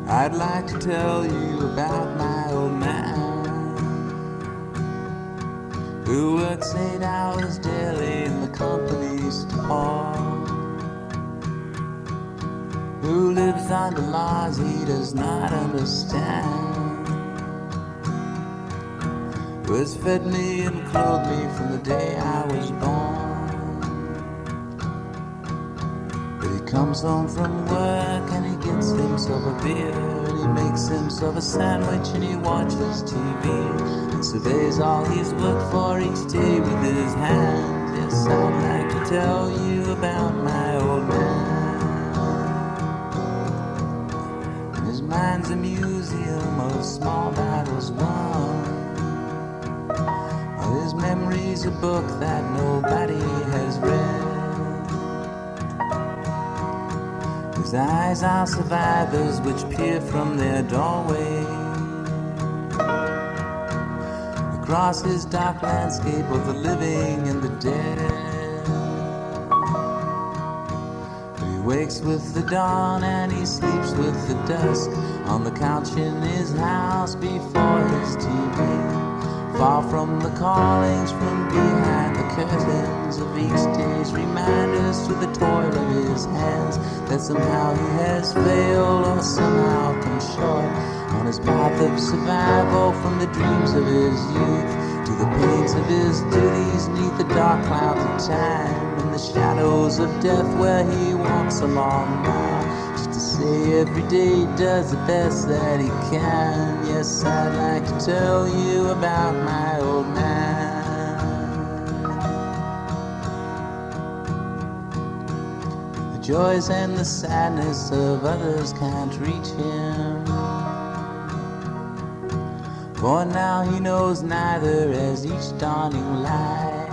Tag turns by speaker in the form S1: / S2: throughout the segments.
S1: I'd like to tell you about my old man, who works 8 hours daily in the company store, who lives under laws he does not understand, who has fed me and clothed me from the day I was born. But he comes home from work and he gets himself a beer, and he makes himself a sandwich and he watches TV and surveys all he's worked for each day with his hands. Yes, I'd like to tell you about my old man. And his mind's a museum of small battles won. His memory's a book that nobody has read. His eyes are survivors which peer from their doorway across his dark landscape of the living and the dead. But he wakes with the dawn and he sleeps with the dusk on the couch in his house before his TV, far from the callings from behind the curtains of each day's reminders to the toil of his hands, that somehow he has failed or somehow come short on his path of survival, from the dreams of his youth to the pains of his duties neath the dark clouds of time and the shadows of death, where he walks along now just to say every day does the best that he can. Yes, I'd like to tell you about my old man. The joys and the sadness of others can't reach him, for now he knows neither as each dawning light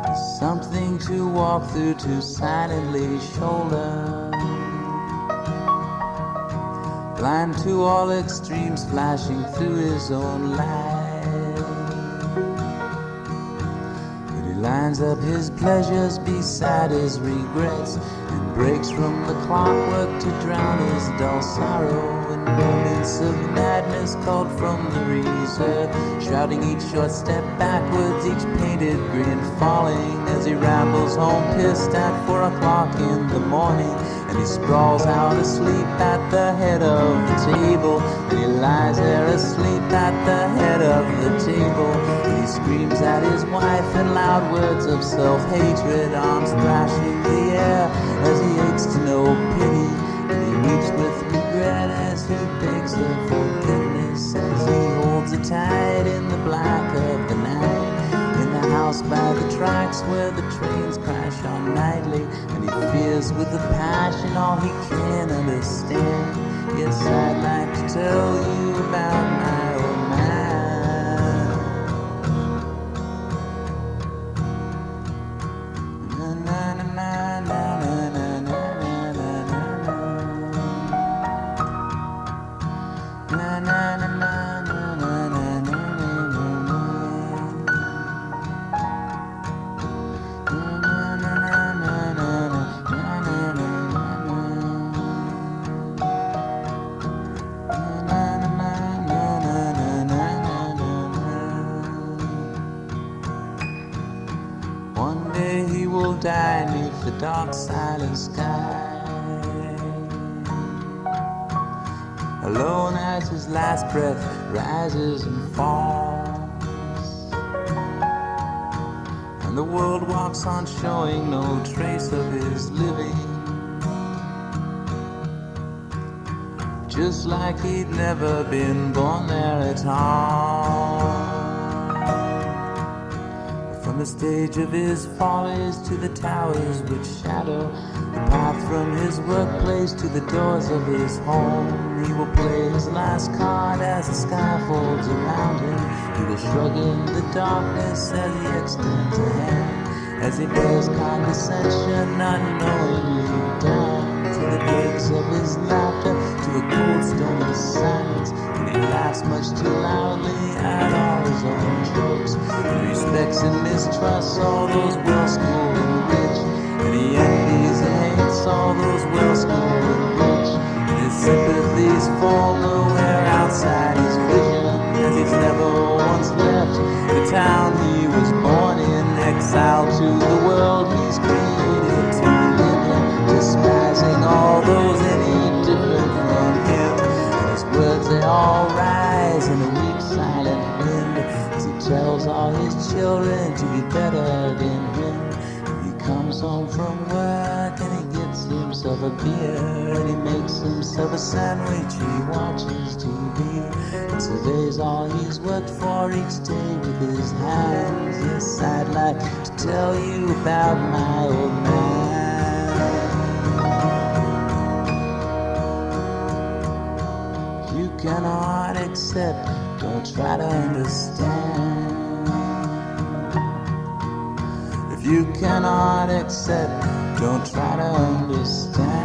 S1: is something to walk through, to silently shoulder, blind to all extremes flashing through his own life. But he lines up his pleasures beside his regrets and breaks from the clockwork to drown his dull sorrow in moments of madness called from the reserve, shrouding each short step backwards, each painted grin falling as he rambles home pissed at 4 o'clock in the morning. And he sprawls out asleep at the head of the table, and he lies there asleep at the head of the table, and he screams at his wife in loud words of self-hatred, arms thrashing the air as he aches to know pity, and he weeps with regret as he begs her forgiveness, as he holds her tight in the black of the night, in the house by the tracks where the trains crash on nightly, and he fears with a passion all he can understand. Yes, I'd like to tell you about my old man. Na, na, na, na, na, na, na, na, na, na, na, na, na, na. One day he will die neath the dark silent sky, alone as his last breath rises and falls, and the world walks on showing no trace of his living, just like he'd never been born there at all. From the stage of his follies to the towers which shadow the path from his workplace to the doors of his home, he will play his last card as the sky folds around him. He will shrug in the darkness as he extends a hand, as he bears condescension unknowingly down to the breaks of his laughter, to a cold stony silence, and he laughs much too loudly at all his own jokes. He respects and mistrusts all those well-schooled and rich, and he envies and hates all those well-schooled and fall nowhere outside his vision, as he's never once left the town he was born in. Exiled to the world he's created to live in, despising all those any different from him. And his words, they all rise in a weak silent wind, as he tells all his children to be better than him. He comes home from work and he gets himself a beer, and he makes himself a sandwich, he watches TV, and surveys all he's worked for each day with his hands. Yes, I'd like to tell you about my old man. If you cannot accept, don't try to understand. If you cannot accept, don't try to understand.